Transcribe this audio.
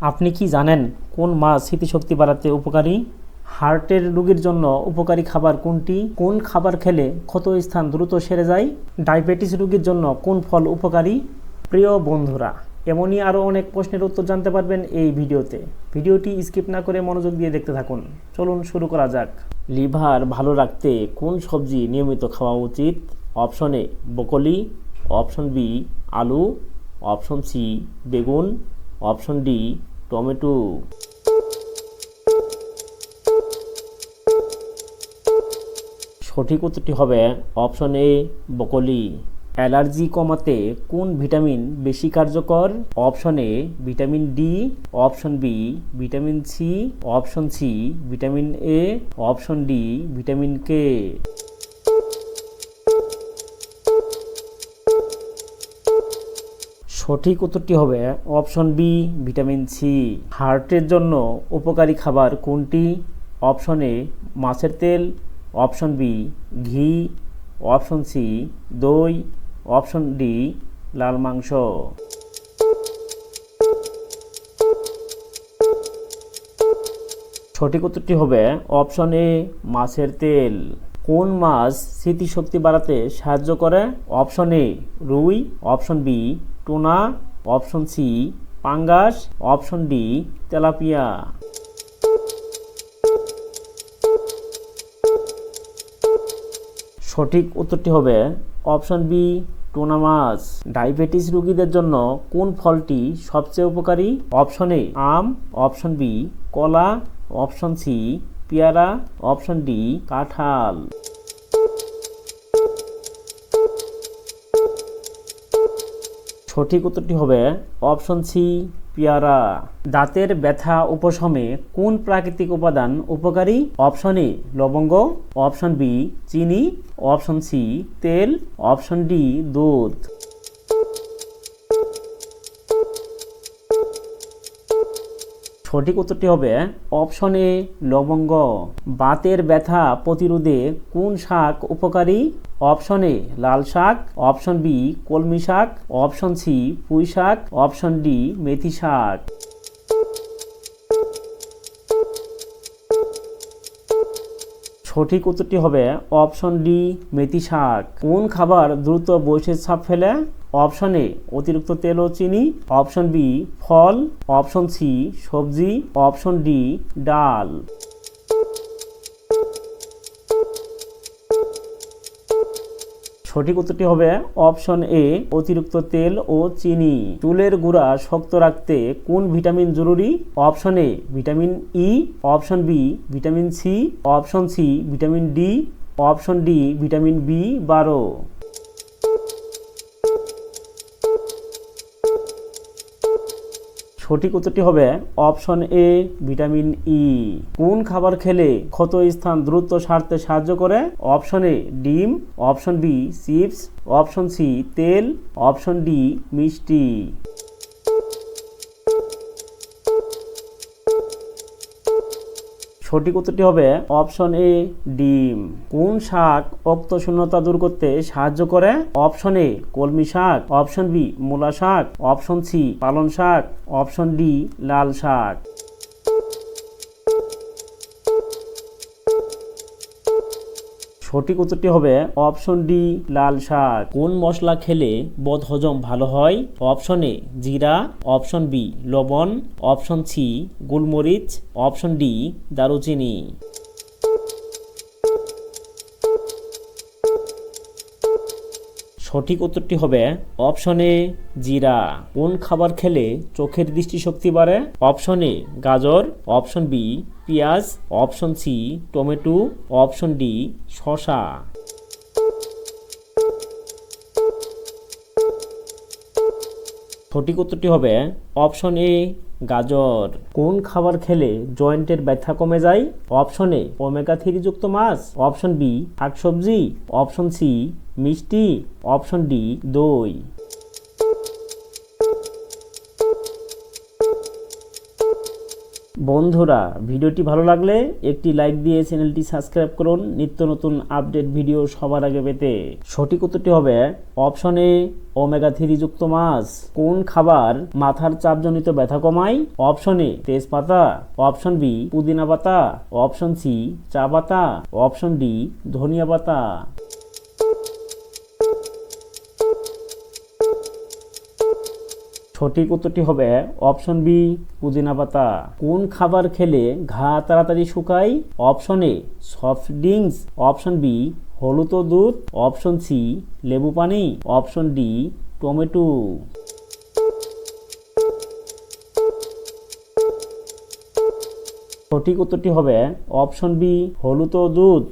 আপনি কি জানেন কোন মাছ স্মৃতিশক্তি বাড়াতে উপকারী? হার্টের রোগীর জন্য উপকারী খাবার কোনটি? কোন খাবার খেলে ক্ষত স্থান দ্রুত সেরে যায়? ডায়াবেটিস রোগীর জন্য কোন ফল উপকারী? প্রিয় বন্ধুরা, এমনই আরও অনেক প্রশ্নের উত্তর জানতে পারবেন এই ভিডিওতে। ভিডিওটি স্কিপ না করে মনোযোগ দিয়ে দেখতে থাকুন। চলুন শুরু করা যাক। লিভার ভালো রাখতে কোন সবজি নিয়মিত খাওয়া উচিত? Option A broccoli, option B আলু, অপশন সি বেগুন, অপশন ডি টমেটো। সঠিক উত্তরটি হবে অপশন এ ব্রোকলি। অ্যালার্জি কমাতে কোন ভিটামিন বেশি কার্যকর? Option A vitamin D, option B vitamin C, option C vitamin A, option D vitamin K. সঠিক উত্তরটি হবে অপশন বি ভিটামিন সি। হার্টের জন্য উপকারী খাবার কোনটি? অপশন এ মাছের তেল, অপশন বি ঘি, অপশন সি দই, অপশন ডি লাল মাংস। সঠিক উত্তরটি হবে অপশন এ মাছের তেল। কোন মাছ স্মৃতিশক্তি বাড়াতে সাহায্য করে? অপশন এ রুই, option B tuna, option C পাঙ্গাস, অপশন ডি তেলাপিয়া। সঠিক উত্তরটি হবে অপশন বি টুনা মাছ। ডায়াবেটিস রোগীদের জন্য কোন ফলটি সবচেয়ে উপকারী? অপশন এ আম, অপশন বি কলা, অপশন সি পেয়ারা, অপশন ডি কাঁঠাল। সঠিক উত্তরটি হবে অপশন সি পেয়ারা। দাঁতের ব্যথা উপশমে কোন প্রাকৃতিক উপাদান উপকারী? অপশন এ লবঙ্গ, অপশন বি চিনি, অপশন সি তেল, অপশন ডি দুধ। সঠিক উত্তরটি হবে অপশন এ লবঙ্গ। বাতের ব্যথা প্রতিরোধে কোন শাক উপকারী? অপশন এ লাল শাক, অপশন বি কলমি শাক, অপশন সি পুঁই শাক, অপশন ডি মেথি শাক। সঠিক উত্তরটি হবে অপশন ডি মেথি শাক। কোন খাবার দ্রুত বয়সের ছাপ ফেলে? অপশন এ অতিরিক্ত তেল ও চিনি, অপশন বি ফল, অপশন সি সবজি, অপশন ডি ডাল। সঠিক উত্তরটি হবে অপশন এ অতিরিক্ত তেল ও চিনি। চুলের গোড়া শক্ত রাখতে কোন ভিটামিন জরুরি? Option A vitamin E, option B vitamin C, option C vitamin D, option D vitamin বি12। সঠিক উত্তরটি হবে অপশন এ ভিটামিন ই। কোন খাবার খেলে ক্ষত স্থান দ্রুত সারতে সাহায্য করে? অপশন এ ডিম, option B chips, option C তেল, অপশন ডি মিষ্টি। সঠিক উত্তরটি হবে অপশন এ ডিম। কোন শাক রক্তশূন্যতা দূর করতে সাহায্য করে? অপশন এ কলমি শাক, অপশন বি মূলা শাক, অপশন সি পালং শাক, অপশন ডি লাল শাক। সঠিক উত্তরটি হবে অপশন ডি লাল শাক। কোন মশলা খেলে বদহজম ভালো হয়? অপশন এ জিরা, অপশন বি লবণ, অপশন সি গোলমরিচ, অপশন ডি দারুচিনি। সঠিক উত্তরটি হবে অপশন এ জিরা। কোন খাবার খেলে চোখের দৃষ্টিশক্তি বাড়ে? অপশন এ গাজর, অপশন বি পেঁয়াজ, option C tomato, option D শসা। সঠিক উত্তরটি হবে অপশন এ গাজর। কোন খাবার খেলে জয়েন্টের ব্যথা কমে যায়? অপশন এ ওমেগা 3 যুক্ত মাছ, অপশন বি শাকসবজি, অপশন সি মিষ্টি, অপশন ডি দই। বন্ধুরা, ভিডিওটি ভালো লাগলে একটি লাইক দিয়ে চ্যানেলটি সাবস্ক্রাইব করুন নিত্য নতুন আপডেট ভিডিও সবার আগে পেতে। সঠিক উত্তরটি হবে অপশন এ ওমেগা 3 যুক্ত মাছ। কোন খাবার মাথার চাপজনিত ব্যথা কমায়? অপশন এ তেজপাতা, অপশন বি পুদিনা পাতা, অপশন সি চা পাতা, অপশন ডি ধনিয়া পাতা। সঠিক উত্তরটি হবে অপশন বি পুদিনা পাতা। কোন খাবার খেলে ঘা তাড়াতাড়ি শুকায়? Option A soft drinks, option B হলুদ ও দুধ, অপশন সি লেবু পানি, অপশন ডি টমেটো। সঠিক উত্তরটি হবে অপশন বি হলুদ ও দুধ।